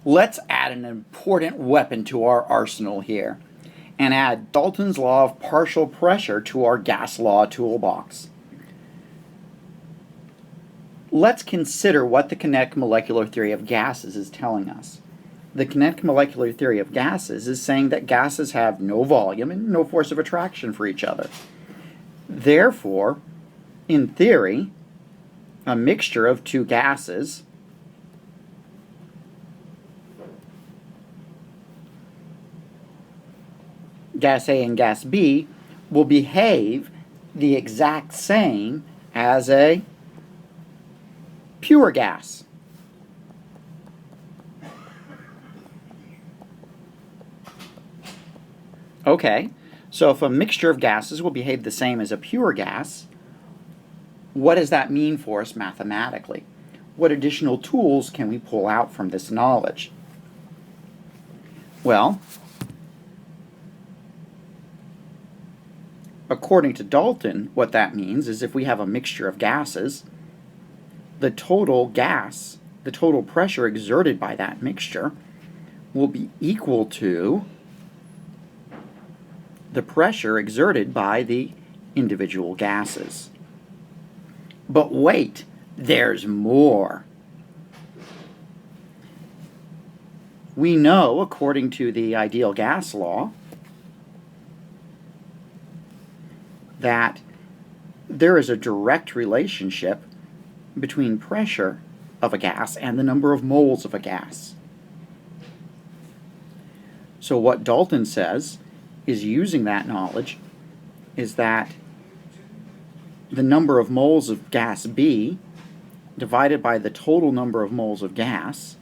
Let's add an important weapon to our arsenal here and add Dalton's law of partial pressure to our gas law toolbox. Let's consider what the kinetic molecular theory of gases is telling us. The kinetic molecular theory of gases is saying that gases have no volume and no force of attraction for each other. Therefore, in theory, a mixture of two gases gas A and gas B will behave the exact same as a pure gas. Okay, so if a mixture of gases will behave the same as a pure gas, what does that mean for us mathematically? What additional tools can we pull out from this knowledge? Well, according to Dalton, what that means is if we have a mixture of gases, the total pressure exerted by that mixture will be equal to the pressure exerted by the individual gases. But wait, there's more. We know, according to the ideal gas law, that there is a direct relationship between pressure of a gas and the number of moles of a gas. So what Dalton says is, using that knowledge, is that the number of moles of gas B divided by the total number of moles of gas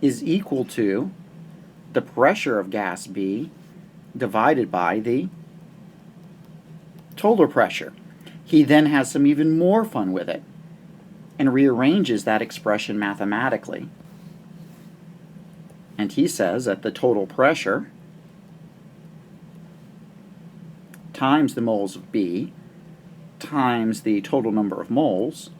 is equal to the pressure of gas B divided by the total pressure. He then has some even more fun with it and rearranges that expression mathematically. And he says that the total pressure times the moles of B times the total number of moles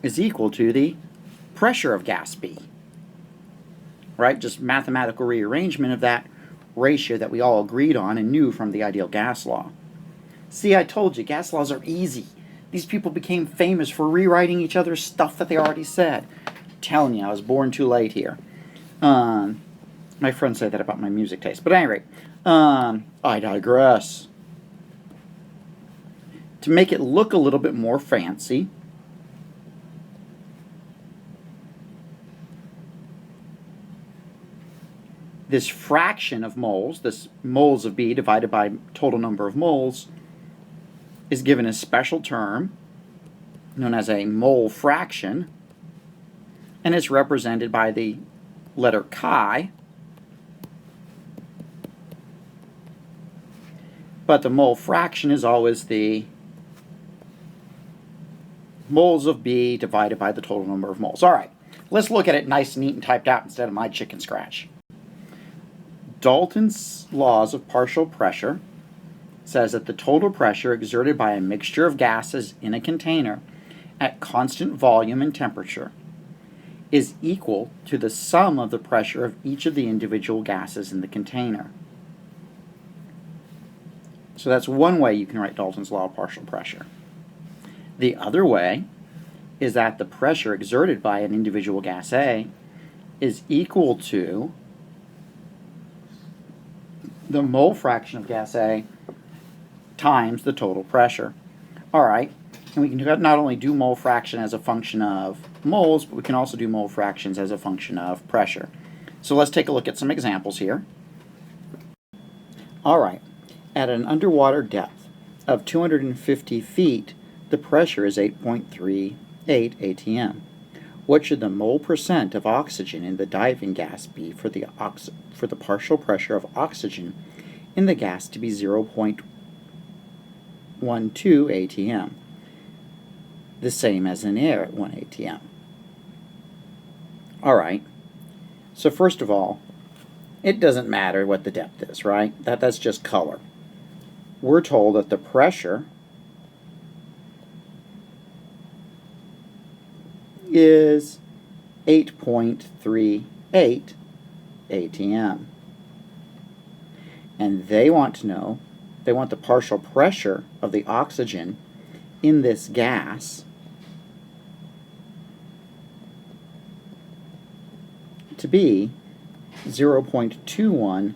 is equal to the pressure of gas B. Right? Just mathematical rearrangement of that ratio that we all agreed on and knew from the ideal gas law. See, I told you, gas laws are easy. These people became famous for rewriting each other's stuff that they already said. I'm telling you, I was born too late here. My friends say that about my music taste. But at any rate, I digress. To make it look a little bit more fancy, this fraction of moles, this moles of B divided by total number of moles, is given a special term known as a mole fraction, and it's represented by the letter chi. But the mole fraction is always the moles of B divided by the total number of moles. All right, let's look at it nice and neat and typed out instead of my chicken scratch. Dalton's laws of partial pressure says that the total pressure exerted by a mixture of gases in a container at constant volume and temperature is equal to the sum of the pressure of each of the individual gases in the container. So that's one way you can write Dalton's law of partial pressure. The other way is that the pressure exerted by an individual gas A is equal to the mole fraction of gas A times the total pressure. All right, and we can not only do mole fraction as a function of moles, but we can also do mole fractions as a function of pressure. So let's take a look at some examples here. All right, at an underwater depth of 250 feet, the pressure is 8.38 atm. What should the mole percent of oxygen in the diving gas be for the partial pressure of oxygen in the gas to be 0.12 atm? The same as in air at 1 atm. All right, so first of all, it doesn't matter what the depth is, right? That's just color. We're told that the pressure is 8.38 atm. And they want to know, they want the partial pressure of the oxygen in this gas to be 0.21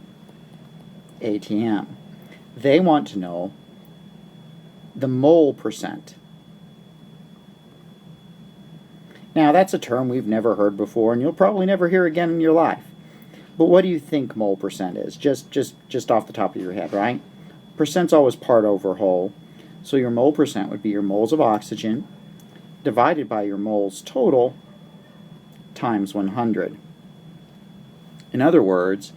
atm. They want to know the mole percent. Now that's a term we've never heard before, and you'll probably never hear again in your life. But what do you think mole percent is? Just off the top of your head, right? Percent's always part over whole. So your mole percent would be your moles of oxygen divided by your moles total times 100. In other words,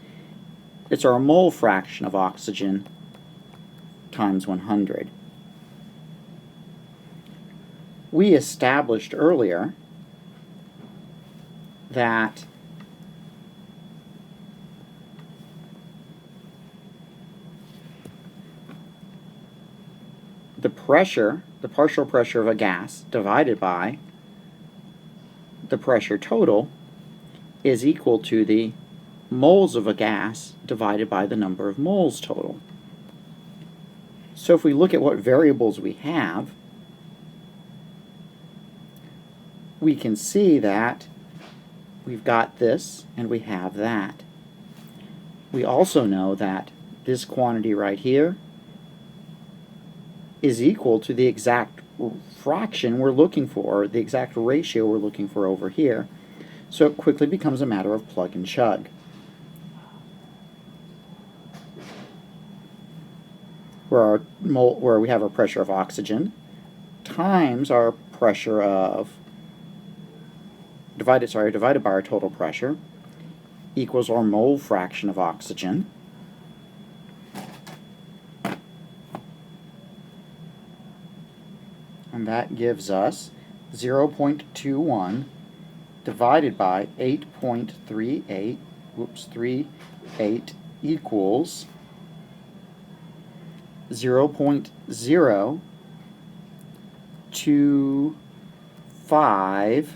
it's our mole fraction of oxygen times 100. We established earlier that the pressure, the partial pressure of a gas divided by the pressure total is equal to the moles of a gas divided by the number of moles total. So if we look at what variables we have, we can see that we've got this and we have that. We also know that this quantity right here is equal to the exact fraction we're looking for, or the exact ratio we're looking for over here. So it quickly becomes a matter of plug and chug. Where we have our pressure of oxygen times our pressure of divided by our total pressure equals our mole fraction of oxygen and that gives us 0.21 divided by 8.38 equals 0.025,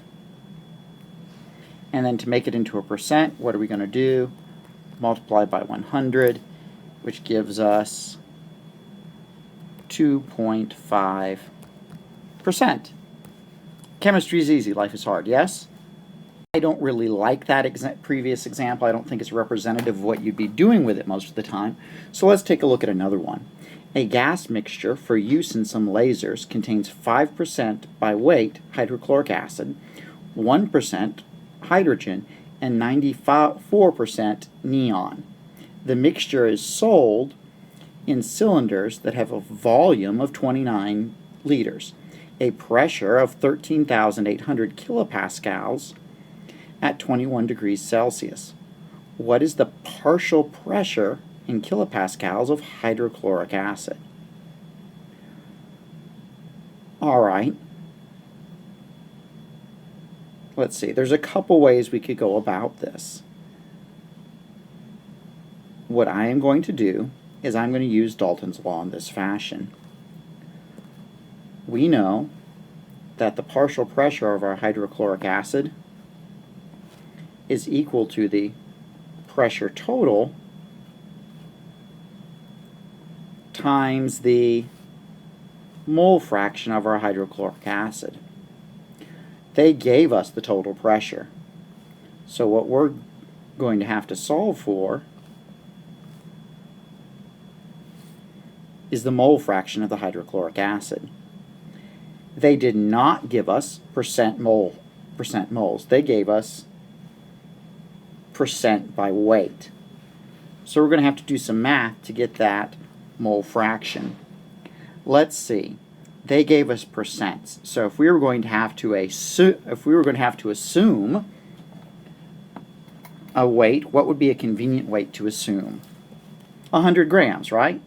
and then to make it into a percent, what are we going to do? Multiply by 100, which gives us 2.5%. Chemistry is easy, life is hard, yes? I don't really like that previous example. I don't think it's representative of what you'd be doing with it most of the time. So let's take a look at another one. A gas mixture for use in some lasers contains 5% by weight hydrochloric acid, 1% hydrogen, and 94% neon. The mixture is sold in cylinders that have a volume of 29 liters, a pressure of 13,800 kilopascals at 21 degrees Celsius. What is the partial pressure in kilopascals of hydrochloric acid? All right. Let's see. There's a couple ways we could go about this. What I am going to do is I'm going to use Dalton's law in this fashion. We know that the partial pressure of our hydrochloric acid is equal to the pressure total times the mole fraction of our hydrochloric acid. They gave us the total pressure. So what we're going to have to solve for is the mole fraction of the hydrochloric acid. They did not give us percent moles. They gave us percent by weight. So we're going to have to do some math to get that mole fraction. Let's see. They gave us percents. So if we were going to have to assume a weight, what would be a convenient weight to assume? 100 grams, right?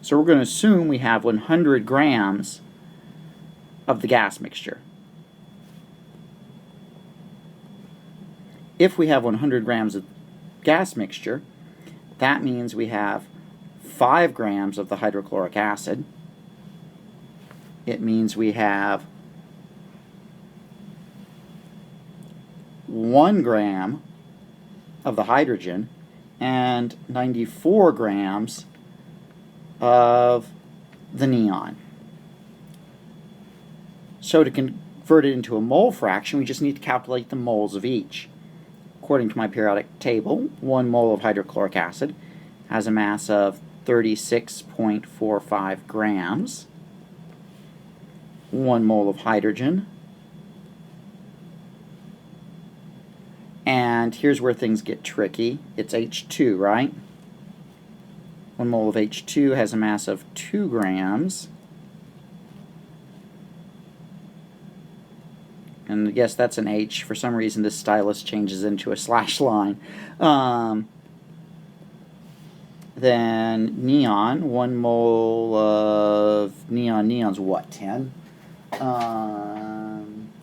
So we're going to assume we have 100 grams of the gas mixture. If we have 100 grams of gas mixture, that means we have 5 grams of the hydrochloric acid it means we have 1 gram of the hydrogen and 94 grams of the neon. So to convert it into a mole fraction, we just need to calculate the moles of each. According to my periodic table, 1 mole of hydrochloric acid has a mass of 36.45 grams. 1 mole of hydrogen. And here's where things get tricky. It's H2, right? 1 mole of H2 has a mass of 2 grams. And yes, that's an H. For some reason, this stylus changes into a slash line. Then neon, 1 mole of neon. Neon's what, 10?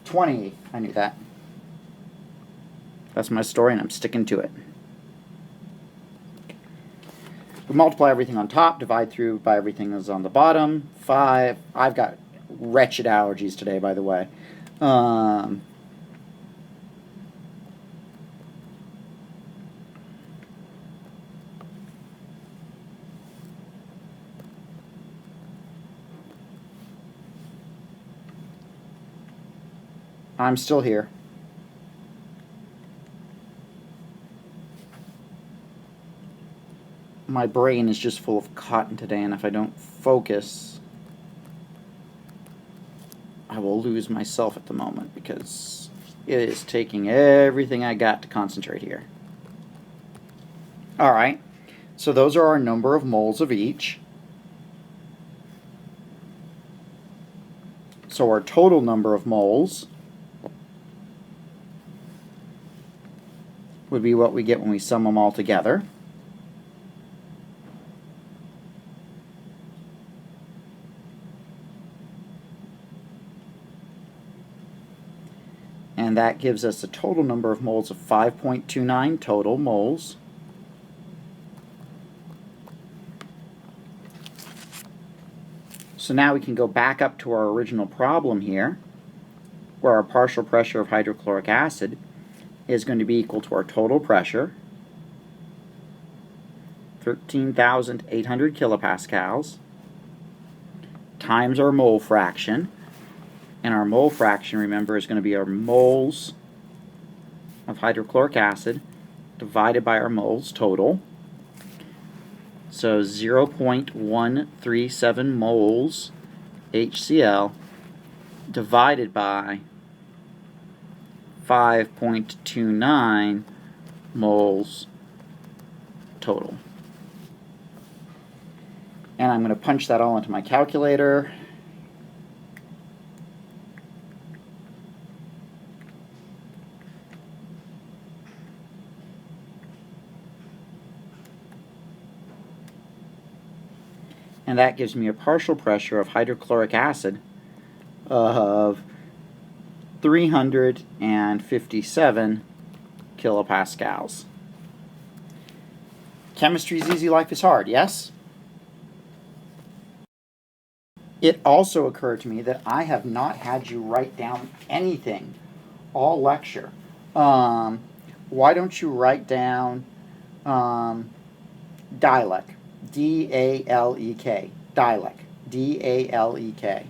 20. I knew that. That's my story, and I'm sticking to it. We multiply everything on top, divide through by everything that's on the bottom. 5. I've got wretched allergies today, by the way. I'm still here. My brain is just full of cotton today, and if I don't focus, I will lose myself at the moment because it is taking everything I got to concentrate here. Alright, so those are our number of moles of each. So our total number of moles would be what we get when we sum them all together. And that gives us a total number of moles of 5.29 total moles. So now we can go back up to our original problem here, where our partial pressure of hydrochloric acid is going to be equal to our total pressure, 13,800 kilopascals, times our mole fraction. And our mole fraction, remember, is going to be our moles of hydrochloric acid divided by our moles total. So 0.137 moles HCl divided by 5.29 moles total. And I'm going to punch that all into my calculator. And that gives me a partial pressure of hydrochloric acid of 357 kilopascals. Chemistry's easy, life is hard, yes? It also occurred to me that I have not had you write down anything all lecture. Why don't you write down Dalek? D-A-L-E-K. Dalek. D-A-L-E-K.